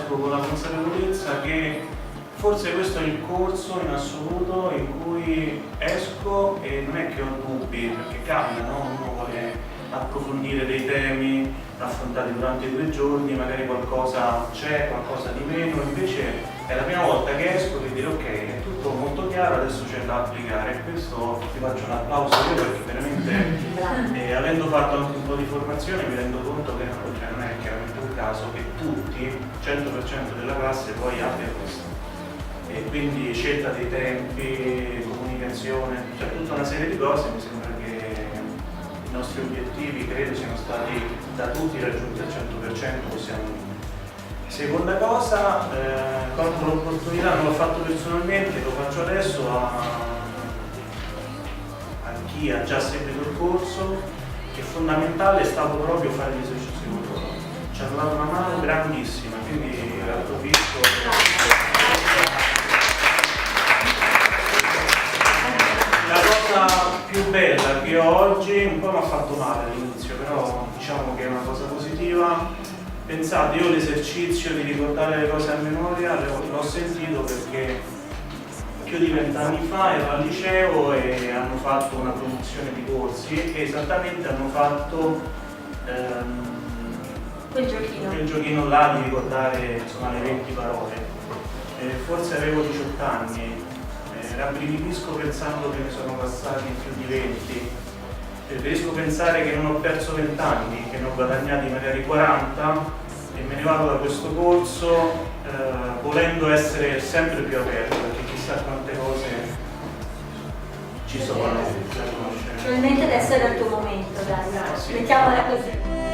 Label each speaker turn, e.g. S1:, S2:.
S1: esco con la consapevolezza che forse questo è il corso in assoluto in cui esco e non è che ho dubbi, perché capita, no? Uno vuole approfondire dei temi affrontati durante i 2 giorni, magari qualcosa c'è, qualcosa di meno, invece è la prima volta che esco e dire ok, è tutto molto chiaro, adesso c'è da applicare, e questo ti faccio un applauso io, perché veramente avendo fatto anche un po' di formazione mi rendo conto che non è chiaramente un caso che tutti, 100% della classe poi abbia questo. E quindi scelta dei tempi, comunicazione, cioè tutta una serie di cose. Mi sembra che i nostri obiettivi credo siano stati da tutti raggiunti al 100%, possiamo dire. Seconda cosa, colgo l'opportunità, non l'ho fatto personalmente, lo faccio adesso a chi ha già seguito il corso, che fondamentale è stato proprio fare gli esercizi con loro. Ci hanno dato una mano grandissima, quindi approfitto. La cosa più bella che ho oggi, un po' mi ha fatto male all'inizio, però diciamo che è una cosa positiva. Pensate, io l'esercizio di ricordare le cose a memoria l'ho sentito perché più di 20 anni fa ero al liceo e hanno fatto una promozione di corsi e esattamente hanno fatto quel giochino là di ricordare, insomma, le 20 parole. Forse avevo 18 anni. Rabbrividisco pensando che ne sono passati più di 20, preferisco pensare che non ho perso 20 anni, che ne ho guadagnati magari 40 e me ne vado da questo corso volendo essere sempre più aperto, perché chissà quante cose ci sono da conoscere.
S2: Probabilmente adesso era il tuo momento, dai,
S1: Sì.
S2: mettiamola così.